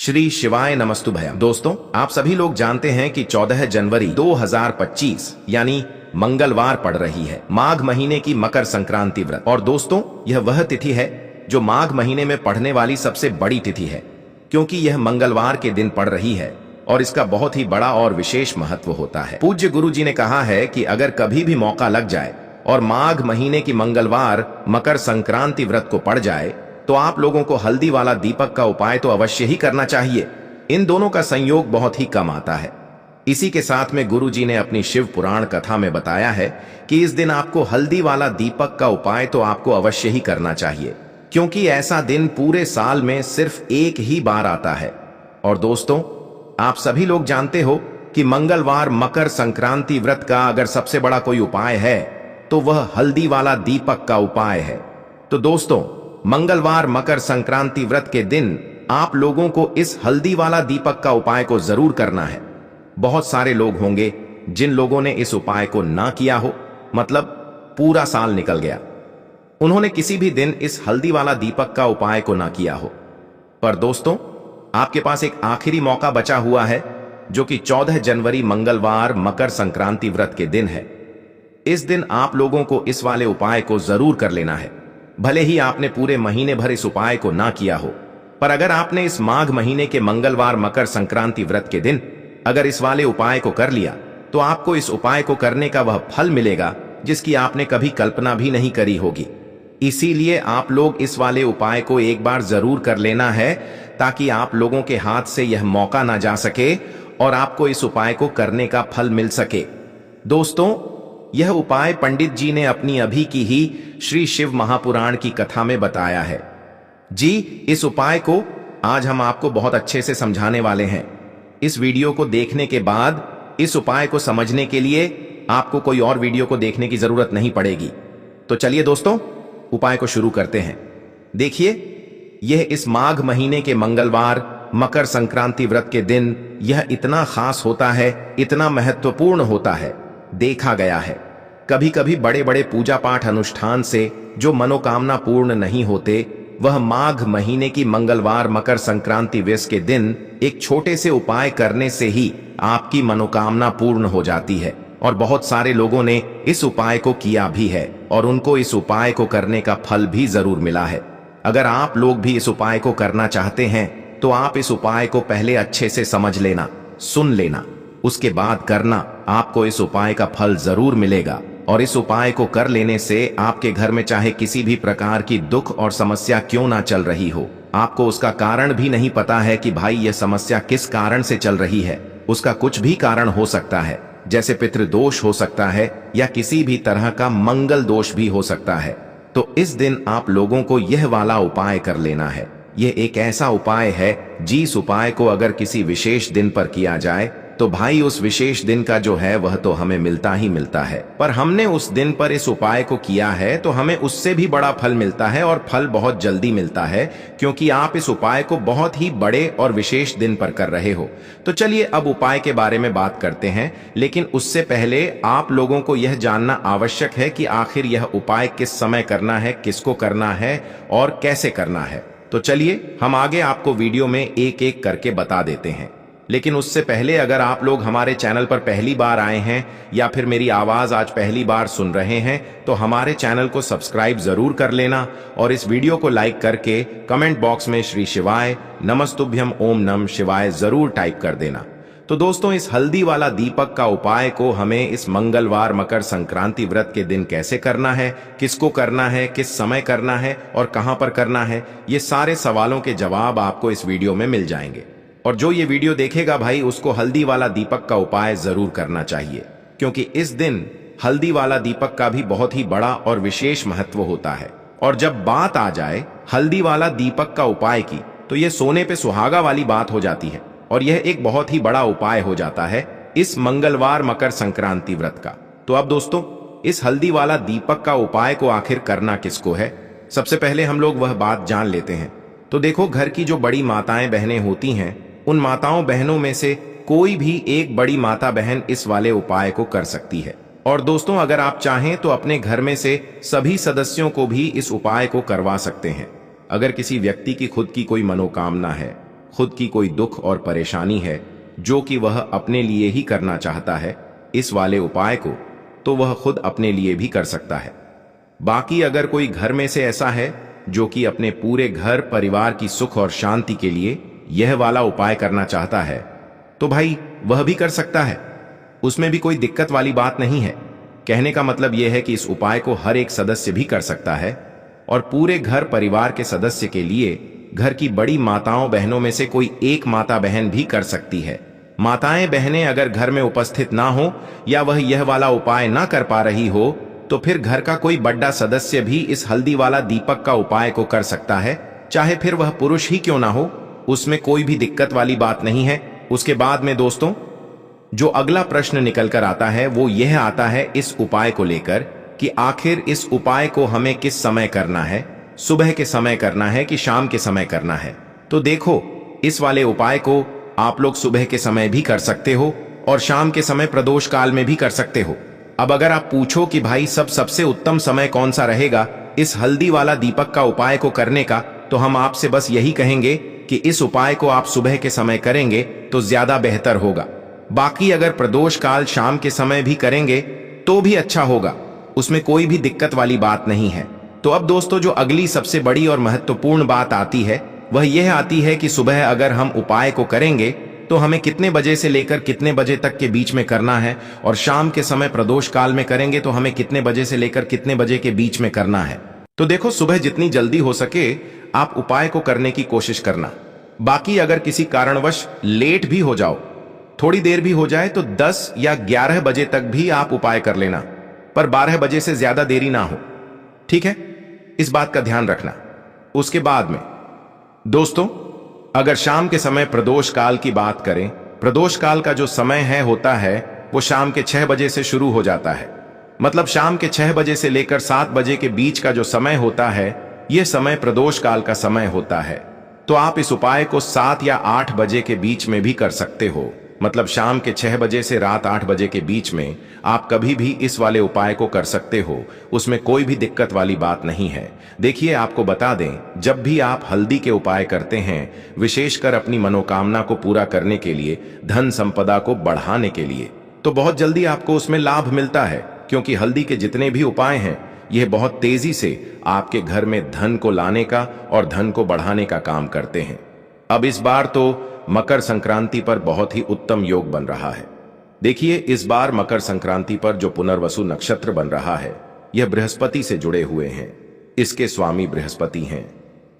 श्री शिवाय नमस्तुभयम। दोस्तों, आप सभी लोग जानते हैं कि 14 जनवरी 2025 यानी मंगलवार पड़ रही है माघ महीने की मकर संक्रांति व्रत। और दोस्तों, यह वह तिथि है जो माघ महीने में पड़ने वाली सबसे बड़ी तिथि है, क्योंकि यह मंगलवार के दिन पड़ रही है और इसका बहुत ही बड़ा और विशेष महत्व होता है। पूज्य गुरु जी ने कहा है कि अगर कभी भी मौका लग जाए और माघ महीने की मंगलवार मकर संक्रांति व्रत को पड़ जाए तो आप लोगों को हल्दी वाला दीपक का उपाय तो अवश्य ही करना चाहिए। इन दोनों का संयोग बहुत ही कम आता है। इसी के साथ में गुरु जी ने अपनी शिव पुराण कथा में बताया है कि इस दिन आपको हल्दी वाला दीपक का उपाय तो आपको अवश्य ही करना चाहिए, क्योंकि ऐसा दिन पूरे साल में सिर्फ एक ही बार आता है। और दोस्तों, आप सभी लोग जानते हो कि मंगलवार मकर संक्रांति व्रत का अगर सबसे बड़ा कोई उपाय है तो वह हल्दी वाला दीपक का उपाय है। तो दोस्तों, मंगलवार मकर संक्रांति व्रत के दिन आप लोगों को इस हल्दी वाला दीपक का उपाय को जरूर करना है। बहुत सारे लोग होंगे जिन लोगों ने इस उपाय को ना किया हो, मतलब पूरा साल निकल गया, उन्होंने किसी भी दिन इस हल्दी वाला दीपक का उपाय को ना किया हो। पर दोस्तों, आपके पास एक आखिरी मौका बचा हुआ है, जो कि 14 जनवरी मंगलवार मकर संक्रांति व्रत के दिन है। इस दिन आप लोगों को इस वाले उपाय को जरूर कर लेना है। भले ही आपने पूरे महीने भर इस उपाय को ना किया हो, पर अगर आपने इस माघ महीने के मंगलवार मकर संक्रांति व्रत के दिन अगर इस वाले उपाय को कर लिया तो आपको इस उपाय को करने का वह फल मिलेगा जिसकी आपने कभी कल्पना भी नहीं करी होगी। इसीलिए आप लोग इस वाले उपाय को एक बार जरूर कर लेना है, ताकि आप लोगों के हाथ से यह मौका ना जा सके और आपको इस उपाय को करने का फल मिल सके। दोस्तों, यह उपाय पंडित जी ने अपनी अभी की ही श्री शिव महापुराण की कथा में बताया है। जी, इस उपाय को आज हम आपको बहुत अच्छे से समझाने वाले हैं। इस वीडियो को देखने के बाद इस उपाय को समझने के लिए आपको कोई और वीडियो को देखने की जरूरत नहीं पड़ेगी। तो चलिए दोस्तों, उपाय को शुरू करते हैं। देखिए, यह इस माघ महीने के मंगलवार मकर संक्रांति व्रत के दिन यह इतना खास होता है, इतना महत्वपूर्ण होता है। देखा गया है कभी कभी बड़े बड़े पूजा पाठ अनुष्ठान से जो मनोकामना पूर्ण नहीं होते, वह माघ महीने की मंगलवार मकर संक्रांति व्रत के दिन एक छोटे से उपाय करने से ही आपकी मनोकामना पूर्ण हो जाती है। और बहुत सारे लोगों ने इस उपाय को किया भी है और उनको इस उपाय को करने का फल भी जरूर मिला है। अगर आप लोग भी इस उपाय को करना चाहते हैं तो आप इस उपाय को पहले अच्छे से समझ लेना, सुन लेना, उसके बाद करना। आपको इस उपाय का फल जरूर मिलेगा। और इस उपाय को कर लेने से आपके घर में चाहे किसी भी प्रकार की दुख और समस्या क्यों ना चल रही हो, आपको उसका कारण भी नहीं पता है कि भाई यह समस्या किस कारण से चल रही है, उसका कुछ भी कारण हो सकता है, जैसे पितृदोष हो सकता है या किसी भी तरह का मंगल दोष भी हो सकता है। तो इस दिन आप लोगों को यह वाला उपाय कर लेना है। यह एक ऐसा उपाय है जिस उपाय को अगर किसी विशेष दिन पर किया जाए तो भाई उस विशेष दिन का जो है वह तो हमें मिलता ही मिलता है। पर हमने उस दिन पर इस उपाय को किया है तो हमें उससे भी बड़ा फल मिलता है, और फल बहुत जल्दी मिलता है, क्योंकि आप इस उपाय को बहुत ही बड़े और विशेष दिन पर कर रहे हो। तो चलिए अब उपाय के बारे में बात करते हैं, लेकिन उससे पहले आप लोगों को यह जानना आवश्यक है कि आखिर यह उपाय किस समय करना है, किसको करना है और कैसे करना है। तो चलिए हम आगे आपको वीडियो में एक एक करके बता देते हैं। लेकिन उससे पहले अगर आप लोग हमारे चैनल पर पहली बार आए हैं या फिर मेरी आवाज आज पहली बार सुन रहे हैं तो हमारे चैनल को सब्सक्राइब जरूर कर लेना और इस वीडियो को लाइक करके कमेंट बॉक्स में श्री शिवाय नमस्तुभ्यम ओम नम शिवाय जरूर टाइप कर देना। तो दोस्तों, इस हल्दी वाला दीपक का उपाय को हमें इस मंगलवार मकर संक्रांति व्रत के दिन कैसे करना है, किसको करना है, किस समय करना है और कहां पर करना है, ये सारे सवालों के जवाब आपको इस वीडियो में मिल जाएंगे। और जो ये वीडियो देखेगा भाई, उसको हल्दी वाला दीपक का उपाय जरूर करना चाहिए, क्योंकि इस दिन हल्दी वाला दीपक का भी बहुत ही बड़ा और विशेष महत्व होता है। और जब बात आ जाए हल्दी वाला दीपक का उपाय की, तो यह सोने पे सुहागा वाली बात हो जाती है और यह एक बहुत ही बड़ा उपाय हो जाता है इस मंगलवार मकर संक्रांति व्रत का। तो अब दोस्तों, इस हल्दी वाला दीपक का उपाय को आखिर करना किसको है, सबसे पहले हम लोग वह बात जान लेते हैं। तो देखो, घर की जो बड़ी माताएं बहनें होती हैं, उन माताओं बहनों में से कोई भी एक बड़ी माता बहन इस वाले उपाय को कर सकती है। और दोस्तों, अगर आप चाहें तो अपने घर में से सभी सदस्यों को भी इस उपाय को करवा सकते हैं। अगर किसी व्यक्ति की खुद की कोई मनोकामना है, खुद की कोई दुख और परेशानी है जो कि वह अपने लिए ही करना चाहता है इस वाले उपाय को, तो वह खुद अपने लिए भी कर सकता है। बाकी अगर कोई घर में से ऐसा है जो कि अपने पूरे घर परिवार की सुख और शांति के लिए यह वाला उपाय करना चाहता है, तो भाई वह भी कर सकता है। उसमें भी कोई दिक्कत वाली बात नहीं है। कहने का मतलब यह है कि इस उपाय को हर एक सदस्य भी कर सकता है और पूरे घर परिवार के सदस्य के लिए घर की बड़ी माताओं बहनों में से कोई एक माता बहन भी कर सकती है। माताएं बहनें अगर घर में उपस्थित ना हो या वह यह वाला उपाय ना कर पा रही हो, तो फिर घर का कोई बड़ा सदस्य भी इस हल्दी वाला दीपक का उपाय को कर सकता है, चाहे फिर वह पुरुष ही क्यों ना हो। उसमें कोई भी दिक्कत वाली बात नहीं है। उसके बाद में दोस्तों जो अगला प्रश्न निकल कर आता है वो यह आता है इस उपाय को लेकर कि आखिर इस उपाय को हमें किस समय करना है, सुबह के समय करना है कि शाम के समय करना है। तो देखो, इस वाले उपाय को आप लोग सुबह के समय भी कर सकते हो और शाम के समय प्रदोष काल में भी कर सकते हो। अब अगर आप पूछो कि भाई सबसे उत्तम समय कौन सा रहेगा इस हल्दी वाला दीपक का उपाय को करने का, तो हम आपसे बस यही कहेंगे कि इस उपाय को आप सुबह के समय करेंगे तो ज्यादा बेहतर होगा। बाकी अगर प्रदोष काल शाम के समय भी करेंगे तो भी अच्छा होगा, उसमें कोई भी दिक्कत वाली बात नहीं है। तो अब दोस्तों जो अगली सबसे बड़ी और महत्वपूर्ण बात आती है वह यह आती है कि सुबह अगर हम उपाय को करेंगे तो हमें कितने बजे से लेकर कितने बजे तक के बीच में करना है, और शाम के समय प्रदोष काल में करेंगे तो हमें कितने बजे से लेकर कितने बजे के बीच में करना है। तो देखो, सुबह जितनी जल्दी हो सके आप उपाय को करने की कोशिश करना। बाकी अगर किसी कारणवश लेट भी हो जाओ, थोड़ी देर भी हो जाए, तो 10 या 11 बजे तक भी आप उपाय कर लेना, पर 12 बजे से ज्यादा देरी ना हो, ठीक है? इस बात का ध्यान रखना। उसके बाद में दोस्तों अगर शाम के समय प्रदोष काल की बात करें, प्रदोष काल का जो समय है होता है वो शाम के 6 बजे से शुरू हो जाता है। मतलब शाम के 6 बजे से लेकर 7 बजे के बीच का जो समय होता है यह समय प्रदोष काल का समय होता है। तो आप इस उपाय को 7 या 8 बजे के बीच में भी कर सकते हो। मतलब शाम के 6 बजे से रात 8 बजे के बीच में आप कभी भी इस वाले उपाय को कर सकते हो, उसमें कोई भी दिक्कत वाली बात नहीं है। देखिए, आपको बता दें, जब भी आप हल्दी के उपाय करते हैं, विशेषकर अपनी मनोकामना को पूरा करने के लिए, धन संपदा को बढ़ाने के लिए, तो बहुत जल्दी आपको उसमें लाभ मिलता है, क्योंकि हल्दी के जितने भी उपाय हैं यह बहुत तेजी से आपके घर में धन को लाने का और धन को बढ़ाने का काम करते हैं। अब इस बार तो मकर संक्रांति पर बहुत ही उत्तम योग बन रहा है। देखिए, इस बार मकर संक्रांति पर जो पुनर्वसु नक्षत्र बन रहा है यह बृहस्पति से जुड़े हुए हैं। इसके स्वामी बृहस्पति हैं।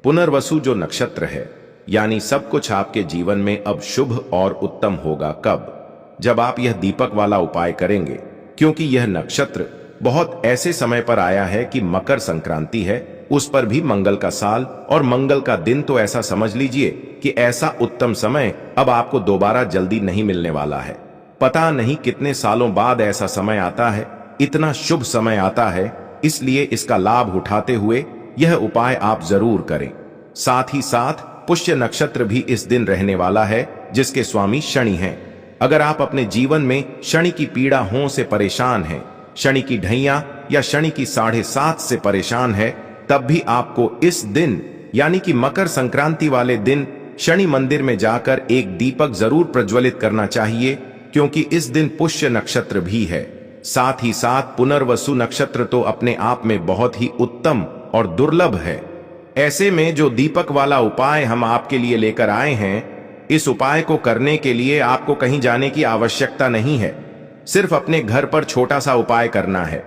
पुनर्वसु जो नक्षत्र है, यानी सब कुछ आपके जीवन में अब शुभ और उत्तम होगा। कब? जब आप यह दीपक वाला उपाय करेंगे, क्योंकि यह नक्षत्र बहुत ऐसे समय पर आया है कि मकर संक्रांति है, उस पर भी मंगल का साल और मंगल का दिन। तो ऐसा समझ लीजिए कि ऐसा उत्तम समय अब आपको दोबारा जल्दी नहीं मिलने वाला है। पता नहीं कितने सालों बाद ऐसा समय आता है, इतना शुभ समय आता है, इसलिए इसका लाभ उठाते हुए यह उपाय आप जरूर करें। साथ ही साथ पुष्य नक्षत्र भी इस दिन रहने वाला है, जिसके स्वामी शनि हैं। अगर आप अपने जीवन में शनि की पीड़ा हो से परेशान हैं, शनि की ढैया या शनि की 7.5 से परेशान है, तब भी आपको इस दिन यानी कि मकर संक्रांति वाले दिन शनि मंदिर में जाकर एक दीपक जरूर प्रज्वलित करना चाहिए, क्योंकि इस दिन पुष्य नक्षत्र भी है। साथ ही साथ पुनर्वसु नक्षत्र तो अपने आप में बहुत ही उत्तम और दुर्लभ है। ऐसे में जो दीपक वाला उपाय हम आपके लिए लेकर आए हैं, इस उपाय को करने के लिए आपको कहीं जाने की आवश्यकता नहीं है। सिर्फ अपने घर पर छोटा सा उपाय करना है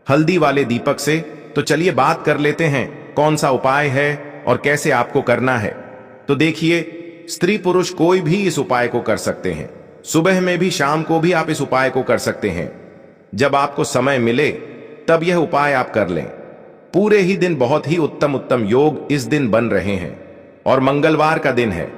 हल्दी वाले दीपक से। तो चलिए बात कर लेते हैं कौन सा उपाय है और कैसे आपको करना है। तो देखिए, स्त्री पुरुष कोई भी इस उपाय को कर सकते हैं। सुबह में भी, शाम को भी आप इस उपाय को कर सकते हैं। जब आपको समय मिले तब यह उपाय आप कर लें। पूरे ही दिन बहुत ही उत्तम योग इस दिन बन रहे हैं और मंगलवार का दिन है,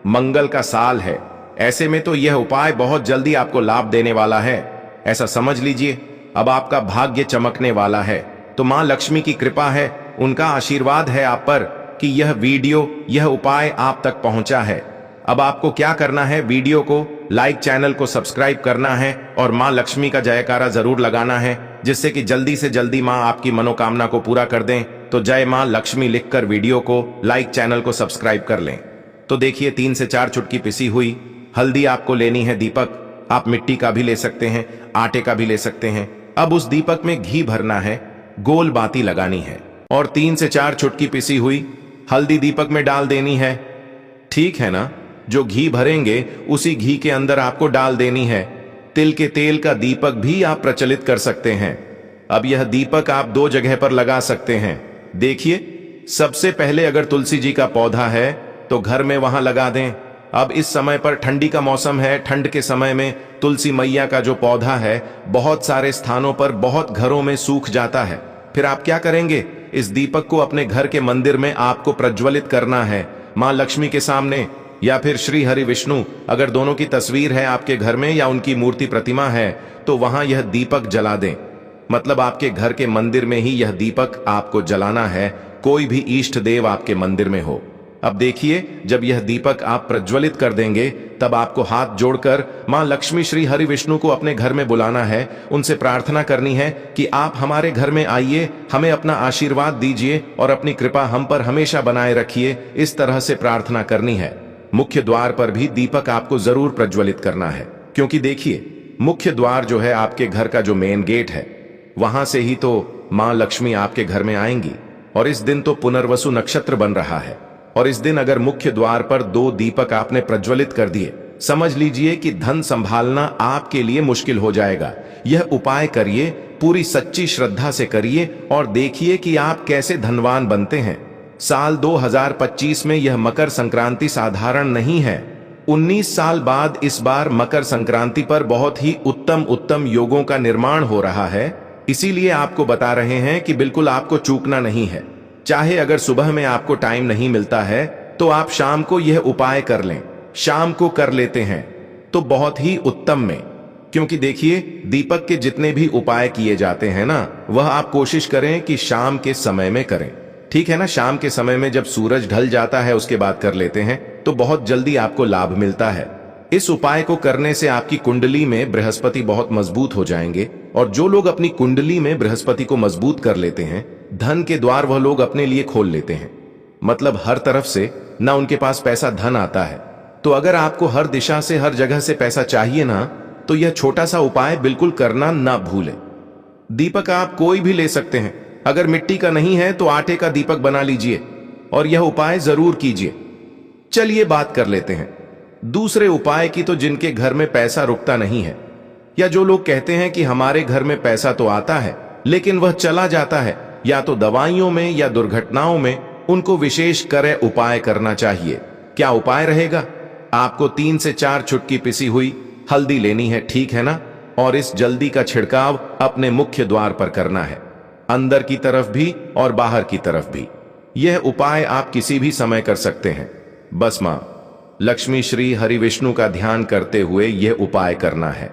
मंगल का साल है। ऐसे में तो यह उपाय बहुत जल्दी आपको लाभ देने वाला है। ऐसा समझ लीजिए, अब आपका भाग्य चमकने वाला है। तो मां लक्ष्मी की कृपा है, उनका आशीर्वाद है आप पर कि यह वीडियो, यह उपाय आप तक पहुंचा है। अब आपको क्या करना है, वीडियो को लाइक, चैनल को सब्सक्राइब करना है और मां लक्ष्मी का जयकारा जरूर लगाना है, जिससे कि जल्दी से जल्दी मां आपकी मनोकामना को पूरा कर दें। तो जय मां लक्ष्मी लिखकर वीडियो को लाइक, चैनल को सब्सक्राइब कर लें। तो देखिए 3 से 4 चुटकी पिसी हुई हल्दी आपको लेनी है। दीपक आप मिट्टी का भी ले सकते हैं, आटे का भी ले सकते हैं। अब उस दीपक में घी भरना है, गोल बाती लगानी है और 3 से 4 चुटकी पिसी हुई हल्दी दीपक में डाल देनी है। ठीक है ना? जो घी भरेंगे उसी घी के अंदर आपको डाल देनी है। तिल के तेल का दीपक भी आप प्रचलित कर सकते हैं। अब यह दीपक आप 2 जगह पर लगा सकते हैं। देखिए, सबसे पहले अगर तुलसी जी का पौधा है तो घर में वहां लगा दें। अब इस समय पर ठंडी का मौसम है, ठंड के समय में तुलसी मैया का जो पौधा है बहुत सारे स्थानों पर, बहुत घरों में सूख जाता है। फिर आप क्या करेंगे? इस दीपक को अपने घर के मंदिर में आपको प्रज्वलित करना है, मां लक्ष्मी के सामने या फिर श्री हरि विष्णु, अगर दोनों की तस्वीर है आपके घर में या उनकी मूर्ति प्रतिमा है तो वहां यह दीपक जला दें। मतलब आपके घर के मंदिर में ही यह दीपक आपको जलाना है, कोई भी इष्ट देव आपके मंदिर में हो। अब देखिए, जब यह दीपक आप प्रज्वलित कर देंगे तब आपको हाथ जोड़कर मां लक्ष्मी श्री हरि विष्णु को अपने घर में बुलाना है। उनसे प्रार्थना करनी है कि आप हमारे घर में आइए, हमें अपना आशीर्वाद दीजिए और अपनी कृपा हम पर हमेशा बनाए रखिए। इस तरह से प्रार्थना करनी है। मुख्य द्वार पर भी दीपक आपको जरूर प्रज्वलित करना है, क्योंकि देखिए मुख्य द्वार जो है आपके घर का जो मेन गेट है, वहां से ही तो मां लक्ष्मी आपके घर में आएंगी। और इस दिन तो पुनर्वसु नक्षत्र बन रहा है और इस दिन अगर मुख्य द्वार पर 2 दीपक आपने प्रज्वलित कर दिए, समझ लीजिए कि धन संभालना आपके लिए मुश्किल हो जाएगा। यह उपाय करिए, पूरी सच्ची श्रद्धा से करिए और देखिए कि आप कैसे धनवान बनते हैं। साल 2025 में यह मकर संक्रांति साधारण नहीं है। 19 साल बाद इस बार मकर संक्रांति पर बहुत ही उत्तम योगों का निर्माण हो रहा है। इसीलिए आपको बता रहे हैं कि बिल्कुल आपको चूकना नहीं है। चाहे अगर सुबह में आपको टाइम नहीं मिलता है तो आप शाम को यह उपाय कर लें। शाम को कर लेते हैं तो बहुत ही उत्तम में, क्योंकि देखिए दीपक के जितने भी उपाय किए जाते हैं ना, वह आप कोशिश करें कि शाम के समय में करें। ठीक है ना? शाम के समय में जब सूरज ढल जाता है उसके बाद कर लेते हैं तो बहुत जल्दी आपको लाभ मिलता है। इस उपाय को करने से आपकी कुंडली में बृहस्पति बहुत मजबूत हो जाएंगे और जो लोग अपनी कुंडली में बृहस्पति को मजबूत कर लेते हैं, धन के द्वार वह लोग अपने लिए खोल लेते हैं। मतलब हर तरफ से ना उनके पास पैसा धन आता है। तो अगर आपको हर दिशा से, हर जगह से पैसा चाहिए ना, तो यह छोटा सा उपाय बिल्कुल करना ना भूलें। दीपक आप कोई भी ले सकते हैं। अगर मिट्टी का नहीं है तो आटे का दीपक बना लीजिए और यह उपाय जरूर कीजिए। चलिए बात कर लेते हैं दूसरे उपाय की। तो जिनके घर में पैसा रुकता नहीं है, या जो लोग कहते हैं कि हमारे घर में पैसा तो आता है लेकिन वह चला जाता है, या तो दवाइयों में या दुर्घटनाओं में, उनको विशेष करे उपाय करना चाहिए। क्या उपाय रहेगा? आपको 3 से 4 चुटकी पिसी हुई हल्दी लेनी है, ठीक है ना? और इस जल्दी का छिड़काव अपने मुख्य द्वार पर करना है, अंदर की तरफ भी और बाहर की तरफ भी। यह उपाय आप किसी भी समय कर सकते हैं। बस मां लक्ष्मी श्री हरि विष्णु का ध्यान करते हुए यह उपाय करना है।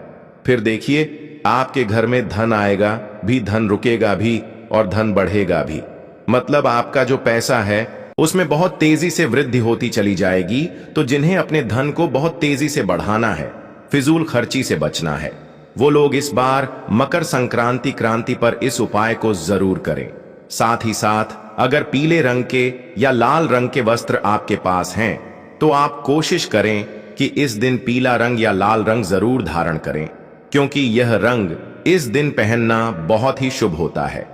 फिर देखिए आपके घर में धन आएगा भी, धन रुकेगा भी और धन बढ़ेगा भी। मतलब आपका जो पैसा है उसमें बहुत तेजी से वृद्धि होती चली जाएगी। तो जिन्हें अपने धन को बहुत तेजी से बढ़ाना है, फिजूल खर्ची से बचना है, वो लोग इस बार मकर संक्रांति क्रांति पर इस उपाय को जरूर करें। साथ ही साथ अगर पीले रंग के या लाल रंग के वस्त्र आपके पास हैं तो आप कोशिश करें कि इस दिन पीला रंग या लाल रंग जरूर धारण करें, क्योंकि यह रंग इस दिन पहनना बहुत ही शुभ होता है।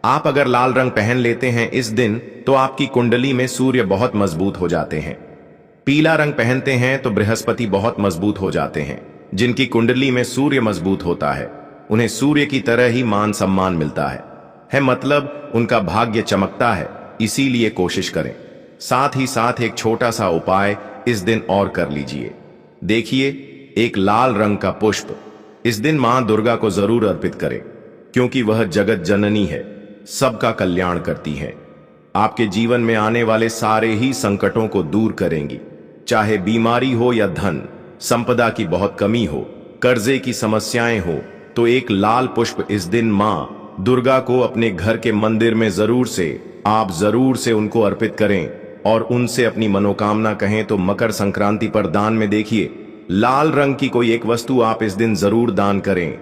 आप अगर लाल रंग पहन लेते हैं इस दिन तो आपकी कुंडली में सूर्य बहुत मजबूत हो जाते हैं। पीला रंग पहनते हैं तो बृहस्पति बहुत मजबूत हो जाते हैं। जिनकी कुंडली में सूर्य मजबूत होता है उन्हें सूर्य की तरह ही मान सम्मान मिलता है, मतलब उनका भाग्य चमकता है। इसीलिए कोशिश करें। साथ ही साथ एक छोटा सा उपाय इस दिन और कर लीजिए। देखिए, एक लाल रंग का पुष्प इस दिन मां दुर्गा को जरूर अर्पित करें, क्योंकि वह जगत जननी है, सबका कल्याण करती है। आपके जीवन में आने वाले सारे ही संकटों को दूर करेंगी, चाहे बीमारी हो या धन संपदा की बहुत कमी हो, कर्जे की समस्याएं हो। तो एक लाल पुष्प इस दिन मां दुर्गा को अपने घर के मंदिर में आप जरूर से उनको अर्पित करें और उनसे अपनी मनोकामना कहें। तो मकर संक्रांति पर दान में देखिए, लाल रंग की कोई एक वस्तु आप इस दिन जरूर दान करें।